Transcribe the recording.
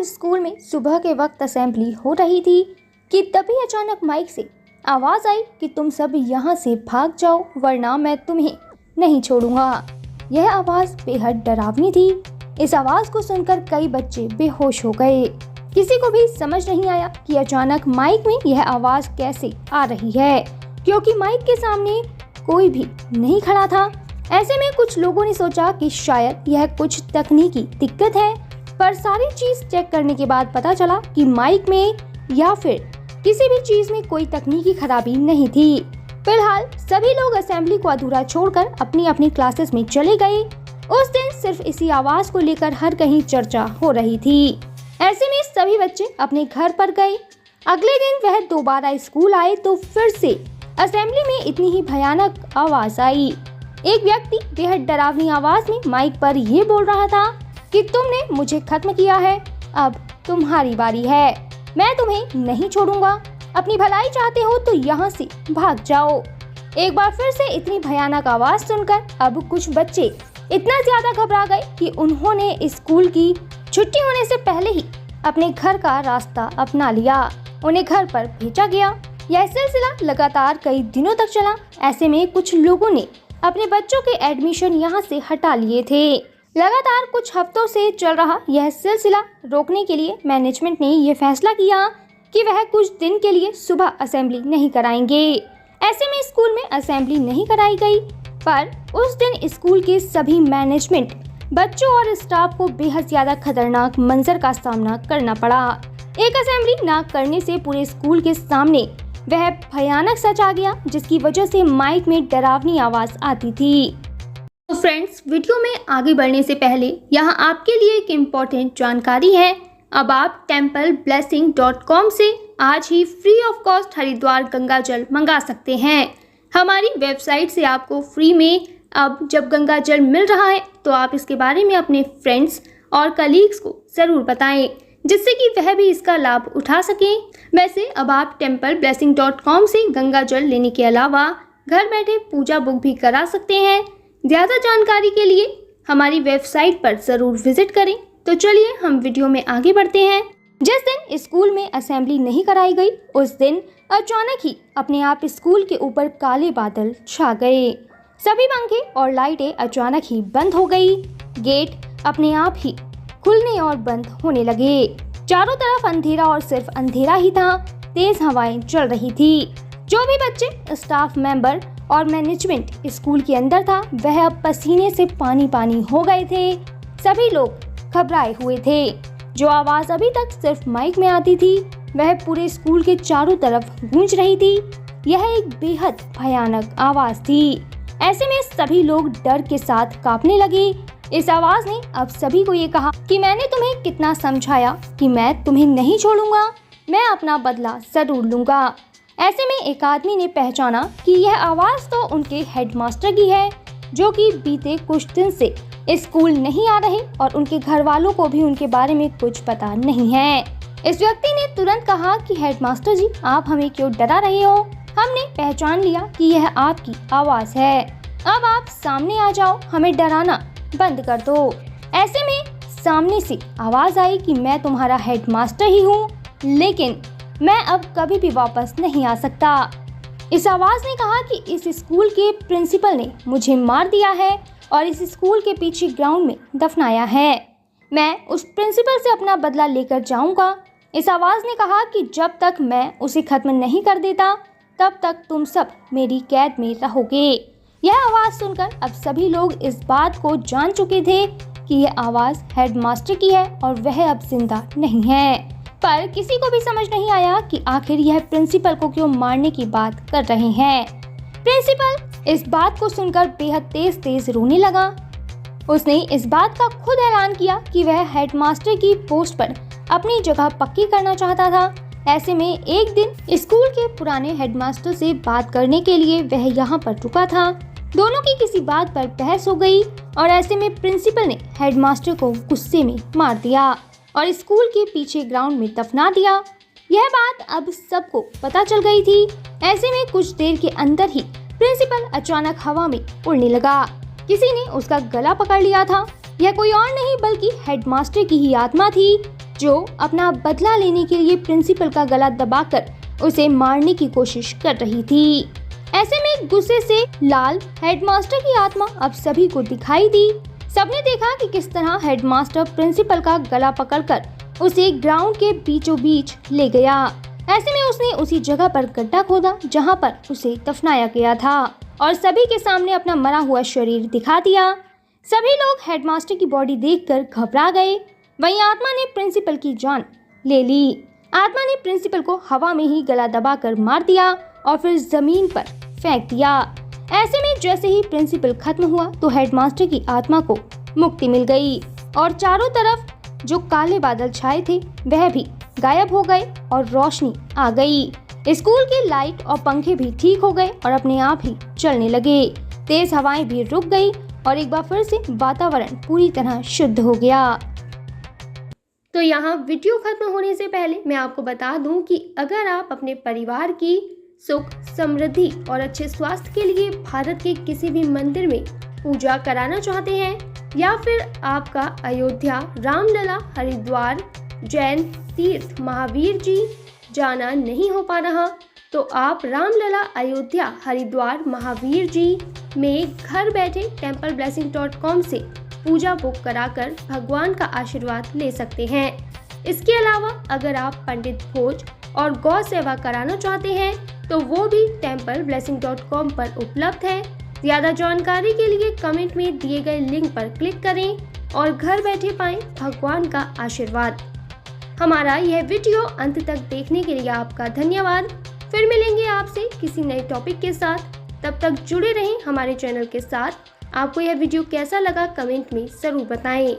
School में सुबह के वक्त असेंबली हो रही थी कि तभी अचानक माइक से आवाज़ आई कि तुम सब यहाँ से भाग जाओ वरना मैं तुम्हें नहीं छोड़ूंगा। यह आवाज़ बेहद डरावनी थी। इस आवाज़ को सुनकर कई बच्चे बेहोश हो गए। किसी को भी समझ नहीं आया कि अचानक माइक में यह आवाज़ कैसे आ रही है, क्योंकि माइक के सामने कोई भी नहीं खड़ा था। ऐसे में कुछ लोगों ने सोचा कि शायद यह कुछ तकनीकी दिक्कत है, पर सारी चीज चेक करने के बाद पता चला कि माइक में या फिर किसी भी चीज में कोई तकनीकी खराबी नहीं थी। फिलहाल सभी लोग असेंबली को अधूरा छोड़कर अपनी अपनी क्लासेस में चले गए। उस दिन सिर्फ इसी आवाज को लेकर हर कहीं चर्चा हो रही थी। ऐसे में सभी बच्चे अपने घर पर गए। अगले दिन वह दोबारा स्कूल आए तो फिर से असेंबली में इतनी ही भयानक आवाज आई। एक व्यक्ति बेहद डरावनी आवाज में माइक पर ये बोल रहा था कि तुमने मुझे खत्म किया है, अब तुम्हारी बारी है, मैं तुम्हें नहीं छोड़ूंगा, अपनी भलाई चाहते हो तो यहाँ से भाग जाओ। एक बार फिर से इतनी भयानक आवाज सुनकर अब कुछ बच्चे इतना ज्यादा घबरा गए कि उन्होंने स्कूल की छुट्टी होने से पहले ही अपने घर का रास्ता अपना लिया। उन्हें घर पर भेजा गया। यह सिलसिला लगातार कई दिनों तक चला। ऐसे में कुछ लोगों ने अपने बच्चों के एडमिशन यहाँ से हटा लिए थे। लगातार कुछ हफ्तों से चल रहा यह सिलसिला रोकने के लिए मैनेजमेंट ने यह फैसला किया कि वह कुछ दिन के लिए सुबह असेंबली नहीं कराएंगे। ऐसे में स्कूल में असेंबली नहीं कराई गई, पर उस दिन स्कूल के सभी मैनेजमेंट बच्चों और स्टाफ को बेहद ज्यादा खतरनाक मंजर का सामना करना पड़ा। एक असेंबली न करने से पूरे स्कूल के सामने वह भयानक सच आ गया, जिसकी वजह से माइक में डरावनी आवाज आती थी। तो फ्रेंड्स, वीडियो में आगे बढ़ने से पहले यहाँ आपके लिए एक इम्पोर्टेंट जानकारी है। अब आप templeblessing.com से आज ही free of cost Haridwar Ganga जल मंगा सकते हैं। हमारी वेबसाइट से आपको फ्री में अब जब गंगा जल मिल रहा है तो आप इसके बारे में अपने फ्रेंड्स और कलीग्स को ज़रूर बताएं, जिससे कि वह भी इसका लाभ उठा सकें। वैसे अब आप templeblessing.com से गंगा जल लेने के अलावा घर बैठे पूजा बुक भी करा सकते हैं। ज़्यादा जानकारी के लिए हमारी वेबसाइट पर ज़रूर विजिट करें। तो चलिए हम वीडियो में आगे बढ़ते हैं। जिस दिन स्कूल में असेंबली नहीं कराई गई, उस दिन अचानक ही अपने आप स्कूल के ऊपर काले बादल छा गए। सभी पंखे और लाइटें अचानक ही बंद हो गई। गेट अपने आप ही खुलने और बंद होने लगे। चारों तरफ अंधेरा और सिर्फ अंधेरा ही था। तेज हवाएं चल रही थी। जो भी बच्चे, स्टाफ मेंबर और मैनेजमेंट स्कूल के अंदर था, वह अब पसीने से पानी पानी हो गए थे। सभी लोग घबराए हुए थे। जो आवाज अभी तक सिर्फ माइक में आती थी, वह पूरे स्कूल के चारों तरफ गूंज रही थी। यह एक बेहद भयानक आवाज थी। ऐसे में सभी लोग डर के साथ कांपने लगे। इस आवाज ने अब सभी को ये कहा कि मैंने तुम्हें कितना समझाया कि मैं तुम्हें नहीं छोड़ूंगा, मैं अपना बदला जरूर लूंगा। ऐसे में एक आदमी ने पहचाना कि यह आवाज तो उनके हेडमास्टर की है, जो कि बीते कुछ दिन से स्कूल नहीं आ रहे और उनके घर वालों को भी उनके बारे में कुछ पता नहीं है। इस व्यक्ति ने तुरंत कहा कि हेडमास्टर जी, आप हमें क्यों डरा रहे हो? हमने पहचान लिया कि यह आपकी आवाज है। अब आप सामने आ जाओ, हमें डराना बंद कर दो। ऐसे में सामने से आवाज आई कि मैं तुम्हारा हेडमास्टर ही हूँ, लेकिन मैं अब कभी भी वापस नहीं आ सकता। इस आवाज ने कहा कि इस स्कूल के प्रिंसिपल ने मुझे मार दिया है और इस स्कूल के पीछे ग्राउंड में दफनाया है। मैं उस प्रिंसिपल से अपना बदला लेकर जाऊंगा। इस आवाज ने कहा कि जब तक मैं उसे खत्म नहीं कर देता, तब तक तुम सब मेरी कैद में रहोगे। यह आवाज सुनकर अब सभी लोग इस बात को जान चुके थे कि यह आवाज हेडमास्टर की है और वह अब जिंदा नहीं है। पर किसी को भी समझ नहीं आया कि आखिर यह प्रिंसिपल को क्यों मारने की बात कर रहे हैं। प्रिंसिपल इस बात को सुनकर बेहद तेज तेज रोने लगा। उसने इस बात का खुद ऐलान किया कि वह हेडमास्टर की पोस्ट पर अपनी जगह पक्की करना चाहता था। ऐसे में एक दिन स्कूल के पुराने हेडमास्टर से बात करने के लिए वह यहाँ पर रुका था। दोनों की किसी बात पर बहस हो गई और ऐसे में प्रिंसिपल ने हेडमास्टर को गुस्से में मार दिया और स्कूल के पीछे ग्राउंड में दफना दिया। यह बात अब सबको पता चल गई थी। ऐसे में कुछ देर के अंदर ही प्रिंसिपल अचानक हवा में उड़ने लगा। किसी ने उसका गला पकड़ लिया था। यह कोई और नहीं बल्कि हेडमास्टर की ही आत्मा थी। जो अपना बदला लेने के लिए प्रिंसिपल का गला दबाकर उसे मारने की कोशिश कर रही थी। ऐसे में गुस्से से लाल हेडमास्टर की आत्मा अब सभी को दिखाई दी। सबने देखा कि किस तरह हेडमास्टर प्रिंसिपल का गला पकड़कर उसे ग्राउंड के बीचों बीच ले गया। ऐसे में उसने उसी जगह पर गड्ढा खोदा जहां पर उसे दफनाया गया था और सभी के सामने अपना मरा हुआ शरीर दिखा दिया। सभी लोग हेडमास्टर की बॉडी देखकर घबरा गए। वहीं आत्मा ने प्रिंसिपल की जान ले ली। आत्मा ने प्रिंसिपल को हवा में ही गला दबाकर मार दिया और फिर जमीन पर फेंक दिया। ऐसे में जैसे ही प्रिंसिपल खत्म हुआ तो हेडमास्टर की आत्मा को मुक्ति मिल गई और चारों तरफ जो काले बादल छाए थे वह भी गायब हो गए और रोशनी आ गई। स्कूल की लाइट और पंखे भी ठीक हो गए और अपने आप ही चलने लगे। तेज हवाएं भी रुक गई और एक बार फिर से वातावरण पूरी तरह शुद्ध हो गया। तो यहाँ वीडियो खत्म होने से पहले मैं आपको बता दूं कि अगर आप अपने परिवार की सुख, समृद्धि और अच्छे स्वास्थ्य के लिए भारत के किसी भी मंदिर में पूजा कराना चाहते हैं या फिर आपका अयोध्या, रामलला, हरिद्वार, जैन तीर्थ महावीर जी जाना नहीं हो पा रहा, तो आप रामलला, अयोध्या, हरिद्वार, महावीर जी में घर बैठे templeblessing.com से पूजा बुक कराकर भगवान का आशीर्वाद ले सकते हैं। इसके अलावा अगर आप पंडित भोज और गौ सेवा कराना चाहते हैं तो वो भी templeblessing.com पर उपलब्ध है। ज़्यादा जानकारी के लिए कमेंट में दिए गए लिंक पर क्लिक करें और घर बैठे पाएं भगवान का आशीर्वाद। हमारा यह वीडियो अंत तक देखने के लिए आपका धन्यवाद। फिर मिलेंगे आपसे किसी नए टॉपिक के साथ। तब तक जुड़े रहें हमारे चैनल के साथ। आपको यह वीडियो कैसा लगा कमेंट में ज़रूर बताएं।